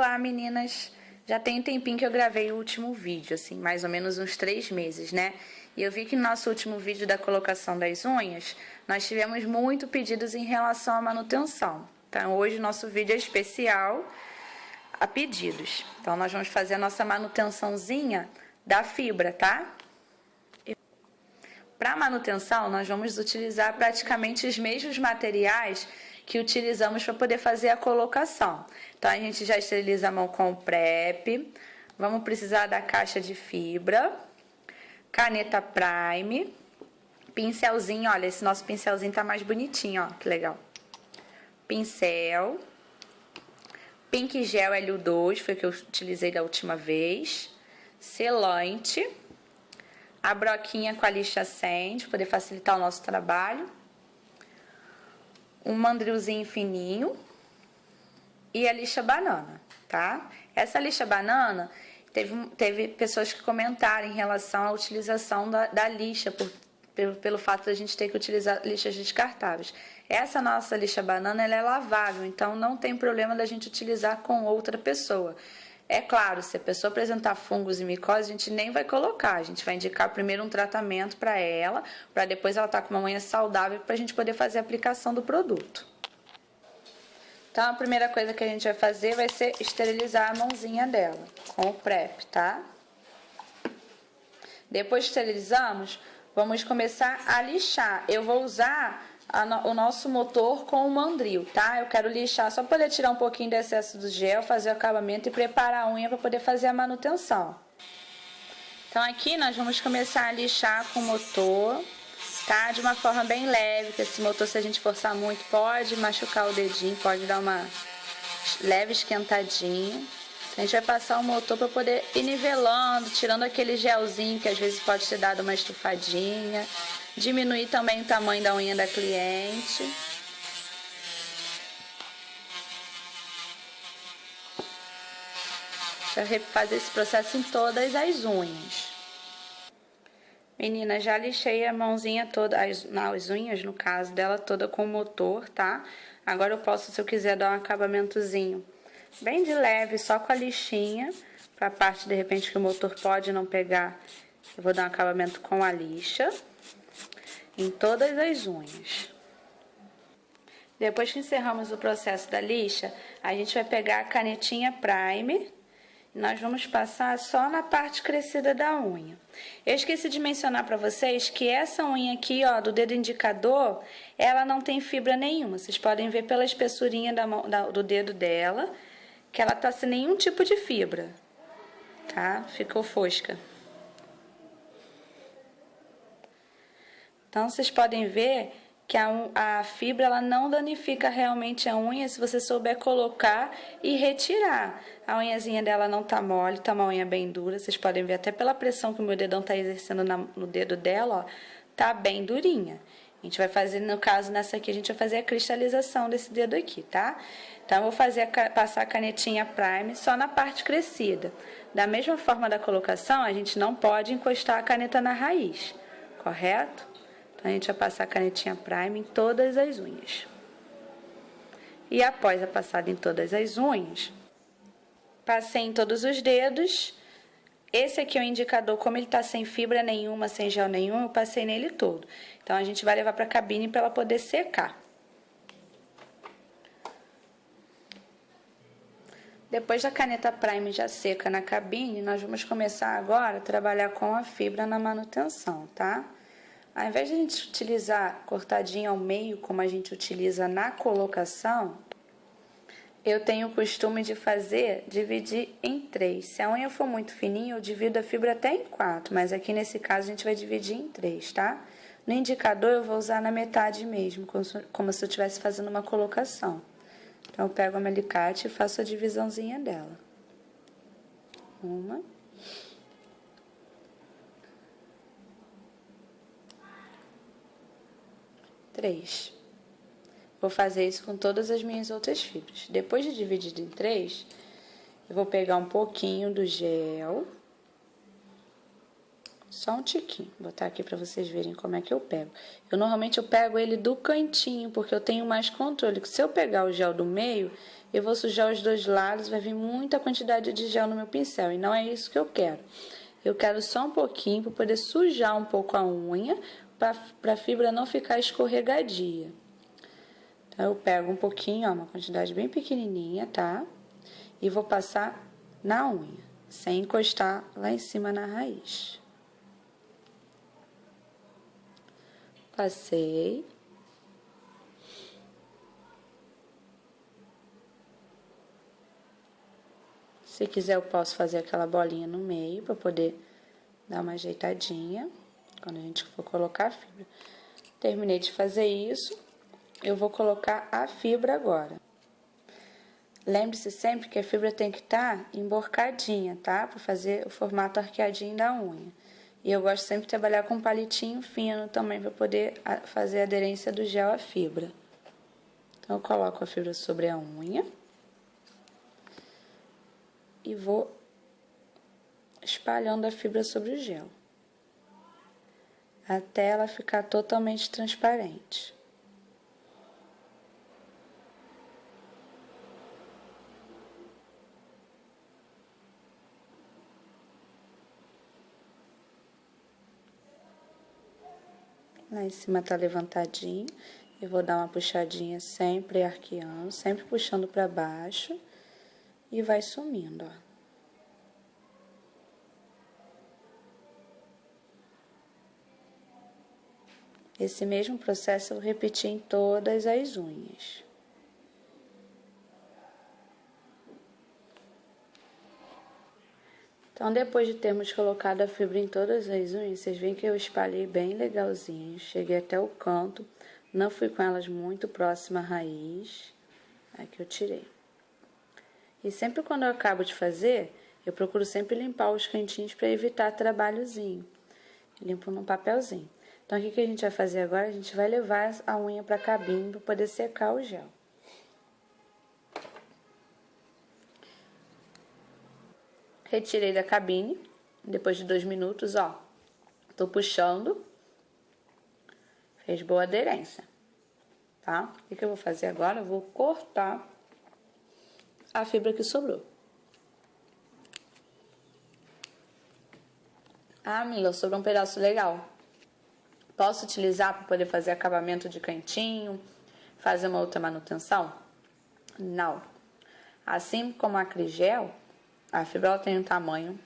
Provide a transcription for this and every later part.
Olá, meninas! Já tem um tempinho que eu gravei o último vídeo, assim, mais ou menos uns 3 meses, né? E eu vi que no nosso último vídeo da colocação das unhas, nós tivemos muito pedidos em relação à manutenção. Então, hoje o nosso vídeo é especial a pedidos. Então, nós vamos fazer a nossa manutençãozinha da fibra, tá? Para manutenção, nós vamos utilizar praticamente os mesmos materiais que utilizamos para poder fazer a colocação. Então, a gente já esteriliza a mão com o PrEP. Vamos precisar da caixa de fibra, caneta Prime, pincelzinho. Olha, esse nosso pincelzinho tá mais bonitinho, ó, que legal. Pincel, Pink Gel L2, foi o que eu utilizei da última vez. Selante, a broquinha com a lixa Sand, para poder facilitar o nosso trabalho. Um mandrilzinho fininho e a lixa banana, tá? Essa lixa banana, teve pessoas que comentaram em relação à utilização da lixa, pelo fato de a gente ter que utilizar lixas descartáveis. Essa nossa lixa banana, ela é lavável, então não tem problema da gente utilizar com outra pessoa. É claro, se a pessoa apresentar fungos e micose, a gente nem vai colocar. A gente vai indicar primeiro um tratamento para ela, para depois ela estar com uma unha saudável, para a gente poder fazer a aplicação do produto. Então, a primeira coisa que a gente vai fazer vai ser esterilizar a mãozinha dela com o PrEP, tá? Depois que esterilizamos, vamos começar a lixar. Eu vou usar o nosso motor com o mandril, tá? Eu quero lixar só para poder tirar um pouquinho do excesso do gel, fazer o acabamento e preparar a unha para poder fazer a manutenção. Então, aqui nós vamos começar a lixar com o motor, tá? De uma forma bem leve, que esse motor, se a gente forçar muito, pode machucar o dedinho, pode dar uma leve esquentadinha. A gente vai passar o motor para poder ir nivelando, tirando aquele gelzinho que às vezes pode ter dado uma estufadinha. Diminuir também o tamanho da unha da cliente. Deixa eu fazer esse processo em todas as unhas. Menina, já lixei a mãozinha toda, as unhas no caso dela toda com o motor, tá? Agora eu posso, se eu quiser, dar um acabamentozinho bem de leve, só com a lixinha, pra parte de repente que o motor pode não pegar. Eu vou dar um acabamento com a lixa em todas as unhas. Depois que encerramos o processo da lixa, a gente vai pegar a canetinha Prime e nós vamos passar só na parte crescida da unha. Eu esqueci de mencionar para vocês que essa unha aqui, ó, do dedo indicador, ela não tem fibra nenhuma. Vocês podem ver pela espessurinha do dedo dela que ela tá sem nenhum tipo de fibra, tá? Ficou fosca. Então, vocês podem ver que a fibra ela não danifica realmente a unha se você souber colocar e retirar. A unhazinha dela não tá mole, tá uma unha bem dura. Vocês podem ver até pela pressão que o meu dedão tá exercendo no dedo dela, ó, tá bem durinha. A gente vai fazer, no caso, nessa aqui, a gente vai fazer a cristalização desse dedo aqui, tá? Então, eu vou passar a canetinha Prime só na parte crescida. Da mesma forma da colocação, a gente não pode encostar a caneta na raiz, correto? Então, a gente vai passar a canetinha Prime em todas as unhas. E após a passada em todas as unhas, passei em todos os dedos. Esse aqui é o indicador, como ele tá sem fibra nenhuma, sem gel nenhum, eu passei nele todo. Então, a gente vai levar para a cabine para ela poder secar. Depois da caneta Prime já seca na cabine, nós vamos começar agora a trabalhar com a fibra na manutenção, tá? Ao invés de a gente utilizar cortadinho ao meio, como a gente utiliza na colocação, eu tenho o costume de dividir em 3. Se a unha for muito fininha, eu divido a fibra até em 4, mas aqui nesse caso a gente vai dividir em 3, tá? No indicador eu vou usar na metade mesmo, como se eu estivesse fazendo uma colocação. Então, eu pego o alicate e faço a divisãozinha dela. 1. 3. Vou fazer isso com todas as minhas outras fibras. Depois de dividido em 3, eu vou pegar um pouquinho do gel. Só um tiquinho. Vou botar aqui pra vocês verem como é que eu pego. Normalmente eu pego ele do cantinho, porque eu tenho mais controle. Se eu pegar o gel do meio, eu vou sujar os dois lados, vai vir muita quantidade de gel no meu pincel, e não é isso que eu quero. Eu quero só um pouquinho para poder sujar um pouco a unha, para a fibra não ficar escorregadia. Então, eu pego um pouquinho, ó, uma quantidade bem pequenininha, tá? E vou passar na unha, sem encostar lá em cima na raiz. Passei. Se quiser, eu posso fazer aquela bolinha no meio para poder dar uma ajeitadinha quando a gente for colocar a fibra. Terminei de fazer isso, eu vou colocar a fibra agora. Lembre-se sempre que a fibra tem que estar emborcadinha, tá? Para fazer o formato arqueadinho da unha. E eu gosto sempre de trabalhar com um palitinho fino também para poder fazer a aderência do gel à fibra. Então, eu coloco a fibra sobre a unha. E vou espalhando a fibra sobre o gel, até ela ficar totalmente transparente. Lá em cima tá levantadinho, eu vou dar uma puxadinha sempre arqueando, sempre puxando para baixo. E vai sumindo, ó. Esse mesmo processo eu repeti em todas as unhas. Então, depois de termos colocado a fibra em todas as unhas, vocês veem que eu espalhei bem legalzinho. Cheguei até o canto, não fui com elas muito próxima à raiz. Aqui eu tirei. E sempre quando eu acabo de fazer, eu procuro sempre limpar os cantinhos para evitar trabalhozinho. Limpo num papelzinho. Então, o que a gente vai fazer agora? A gente vai levar a unha para a cabine para poder secar o gel. Retirei da cabine, depois de 2 minutos, ó. Tô puxando. Fez boa aderência, tá? O que eu vou fazer agora? Eu vou cortar a fibra que sobrou. Ah, Mila, sobrou um pedaço legal. Posso utilizar para poder fazer acabamento de cantinho, fazer uma outra manutenção? Não. Assim como a Acrigel, a fibra ela tem um tamanho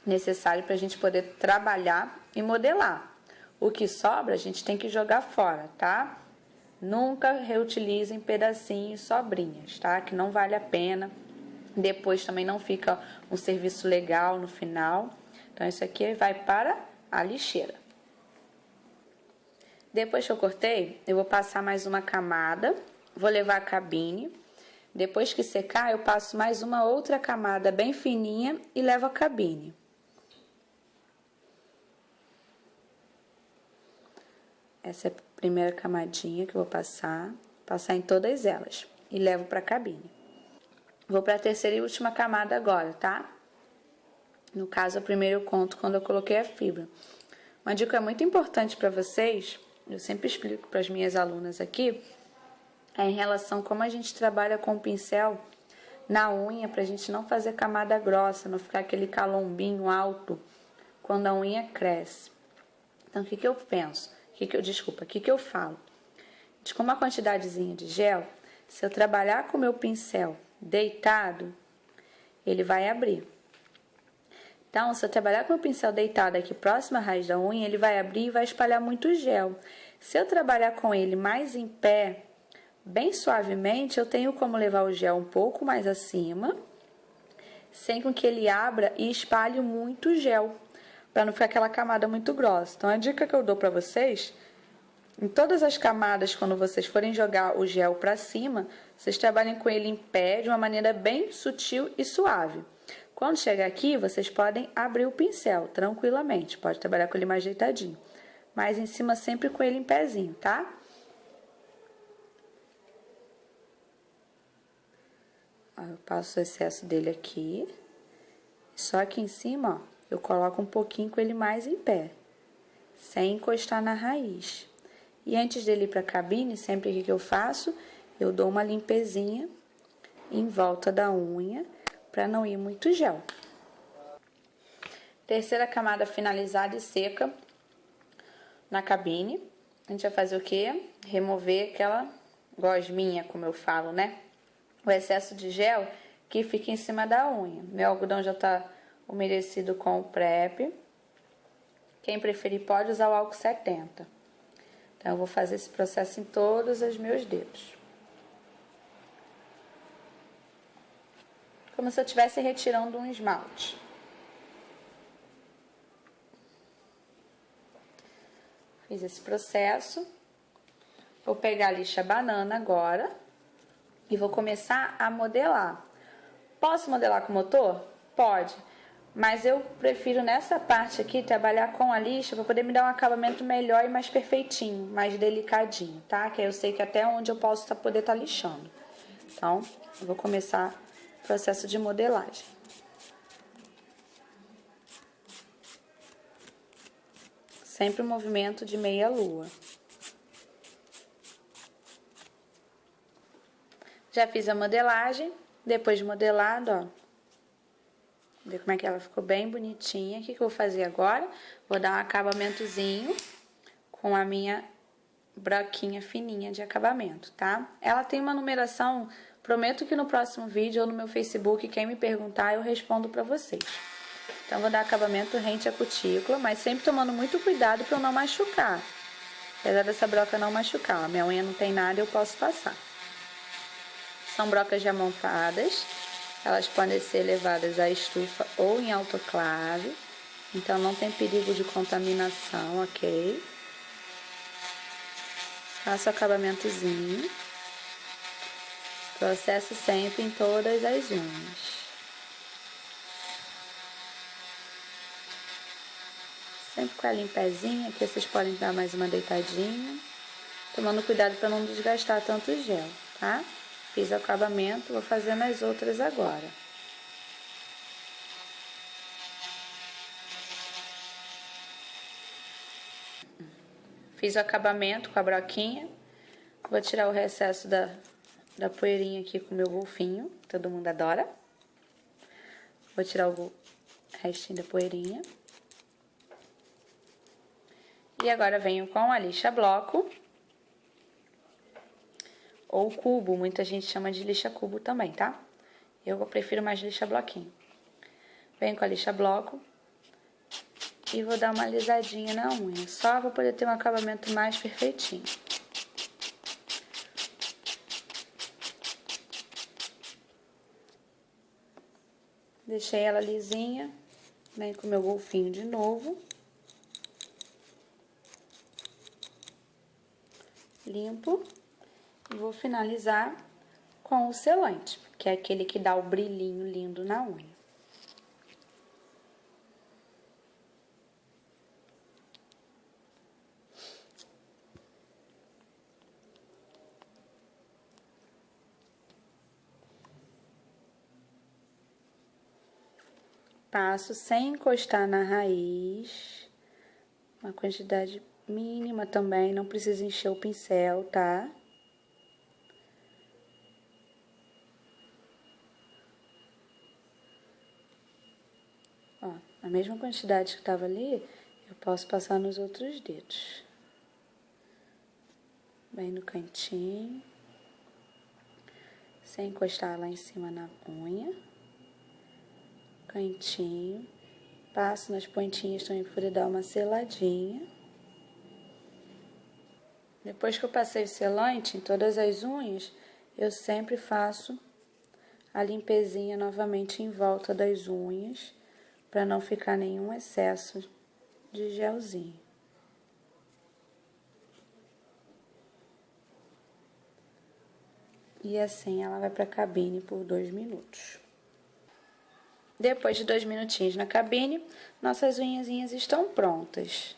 necessário para a gente poder trabalhar e modelar. O que sobra a gente tem que jogar fora, tá? Nunca reutilizem pedacinhos, sobrinhas, tá? Que não vale a pena. Depois também não fica um serviço legal no final. Então, isso aqui vai para a lixeira. Depois que eu cortei, eu vou passar mais uma camada. Vou levar a cabine. Depois que secar, eu passo mais uma outra camada bem fininha e levo a cabine. Essa é a primeira camadinha que eu vou passar em todas elas e levo para a cabine. Vou para a terceira e última camada agora, tá? No caso, a primeira eu conto quando eu coloquei a fibra. Uma dica muito importante para vocês, eu sempre explico para as minhas alunas aqui, é em relação a como a gente trabalha com o pincel na unha, para a gente não fazer camada grossa, não ficar aquele calombinho alto quando a unha cresce. Então, o que eu penso? O que eu falo? Com uma quantidadezinha de gel, se eu trabalhar com o meu pincel deitado, ele vai abrir. Então, se eu trabalhar com o pincel deitado aqui próximo à raiz da unha, ele vai abrir e vai espalhar muito gel. Se eu trabalhar com ele mais em pé, bem suavemente, eu tenho como levar o gel um pouco mais acima, sem com que ele abra e espalhe muito gel, para não ficar aquela camada muito grossa. Então, a dica que eu dou para vocês, em todas as camadas, quando vocês forem jogar o gel para cima, vocês trabalhem com ele em pé, de uma maneira bem sutil e suave. Quando chegar aqui, vocês podem abrir o pincel tranquilamente, pode trabalhar com ele mais ajeitadinho. Mas em cima sempre com ele em pezinho, tá? Eu passo o excesso dele aqui. Só aqui em cima, ó, eu coloco um pouquinho com ele mais em pé, sem encostar na raiz. E antes dele ir para a cabine, sempre que eu faço, eu dou uma limpezinha em volta da unha, para não ir muito gel. Terceira camada finalizada e seca na cabine. A gente vai fazer o quê? Remover aquela gosminha, como eu falo, né? O excesso de gel que fica em cima da unha. Meu algodão já tá umedecido com o PrEP. Quem preferir pode usar o álcool 70. Então, eu vou fazer esse processo em todos os meus dedos. Como se eu estivesse retirando um esmalte. Fiz esse processo. Vou pegar a lixa banana agora e vou começar a modelar. Posso modelar com motor? Pode. Mas eu prefiro nessa parte aqui trabalhar com a lixa para poder me dar um acabamento melhor e mais perfeitinho, mais delicadinho, tá? Que aí eu sei que até onde eu posso poder estar lixando. Então, eu vou começar o processo de modelagem. Sempre um movimento de meia lua. Já fiz a modelagem, depois de modelado, ó. Ver como é que ela ficou bem bonitinha. O que eu vou fazer agora? Vou dar um acabamentozinho com a minha broquinha fininha de acabamento, tá? Ela tem uma numeração, prometo que no próximo vídeo ou no meu Facebook, quem me perguntar, eu respondo pra vocês. Então, vou dar acabamento rente à cutícula, mas sempre tomando muito cuidado pra eu não machucar. Apesar dessa broca não machucar, a minha unha não tem nada, eu posso passar. São brocas já montadas, elas podem ser levadas à estufa ou em autoclave, então não tem perigo de contaminação, ok? Faço o acabamentozinho, processo sempre em todas as unhas. Sempre com ela em pezinho, aqui vocês podem dar mais uma deitadinha, tomando cuidado para não desgastar tanto o gel, tá? Fiz o acabamento, vou fazendo as outras agora. Fiz o acabamento com a broquinha, vou tirar o recesso da poeirinha aqui com o meu golfinho, todo mundo adora. Vou tirar o restinho da poeirinha. E agora venho com a lixa bloco, ou cubo, muita gente chama de lixa cubo também, tá? Eu prefiro mais lixa bloquinho. Venho com a lixa bloco e vou dar uma alisadinha na unha, só para poder ter um acabamento mais perfeitinho. Deixei ela lisinha, venho com o meu golfinho de novo. Limpo. E vou finalizar com o selante, que é aquele que dá o brilhinho lindo na unha. Passo sem encostar na raiz, uma quantidade mínima também, não precisa encher o pincel, tá? Ó, a mesma quantidade que tava ali, eu posso passar nos outros dedos. Bem no cantinho, sem encostar lá em cima na unha. Cantinho, passo nas pontinhas também para poder dar uma seladinha. Depois que eu passei o selante em todas as unhas, eu sempre faço a limpezinha novamente em volta das unhas, para não ficar nenhum excesso de gelzinho. E assim ela vai para a cabine por 2 minutos. Depois de 2 minutinhos na cabine, nossas unhazinhas estão prontas.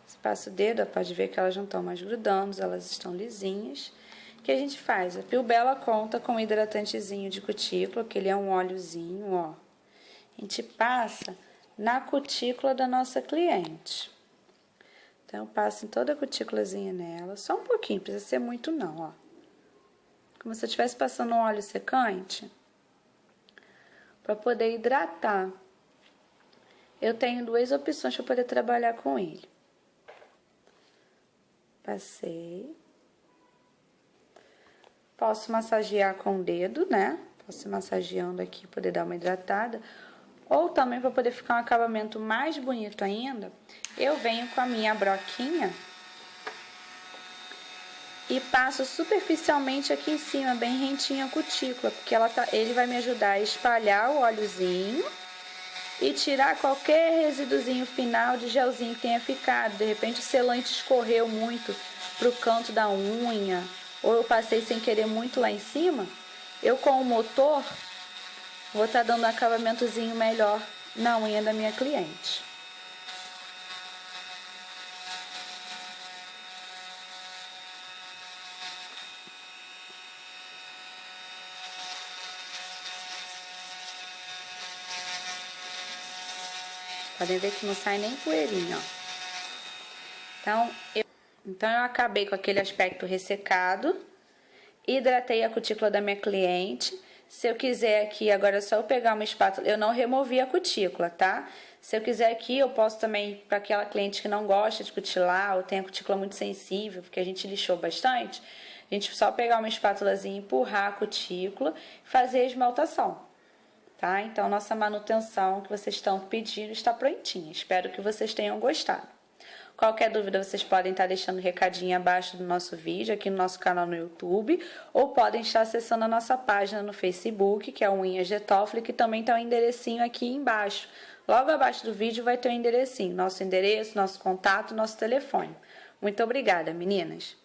Você passa o dedo, pode ver que elas não estão mais grudando, elas estão lisinhas. O que a gente faz? A Pilbela conta com um hidratantezinho de cutícula, que ele é um óleozinho, ó. A gente passa na cutícula da nossa cliente. Então, eu passo em toda a cutículazinha nela, só um pouquinho, não precisa ser muito não, ó. como se eu estivesse passando um óleo secante, para poder hidratar. Eu tenho duas opções para poder trabalhar com ele. Passei. Posso massagear com o dedo, né? Posso ir massageando aqui, poder dar uma hidratada. Ou também, para poder ficar um acabamento mais bonito ainda, eu venho com a minha broquinha e passo superficialmente aqui em cima, bem rentinha a cutícula, porque ele vai me ajudar a espalhar o óleozinho e tirar qualquer resíduozinho final de gelzinho que tenha ficado. De repente o selante escorreu muito pro canto da unha, ou eu passei sem querer muito lá em cima, eu com o motor vou estar dando um acabamentozinho melhor na unha da minha cliente. Podem ver que não sai nem poeirinha, ó. Então eu acabei com aquele aspecto ressecado, hidratei a cutícula da minha cliente. Se eu quiser aqui, agora é só eu pegar uma espátula, eu não removi a cutícula, tá? Se eu quiser aqui, eu posso também, para aquela cliente que não gosta de cutilar, ou tem a cutícula muito sensível, porque a gente lixou bastante, a gente só pegar uma espátulazinha, empurrar a cutícula e fazer a esmaltação. Tá? Então, nossa manutenção que vocês estão pedindo está prontinha. Espero que vocês tenham gostado. Qualquer dúvida, vocês podem estar deixando um recadinho abaixo do nosso vídeo, aqui no nosso canal no YouTube, ou podem estar acessando a nossa página no Facebook, que é o Unhas de Toffoli, que também tem um enderecinho aqui embaixo. Logo abaixo do vídeo vai ter um enderecinho, nosso endereço, nosso contato, nosso telefone. Muito obrigada, meninas!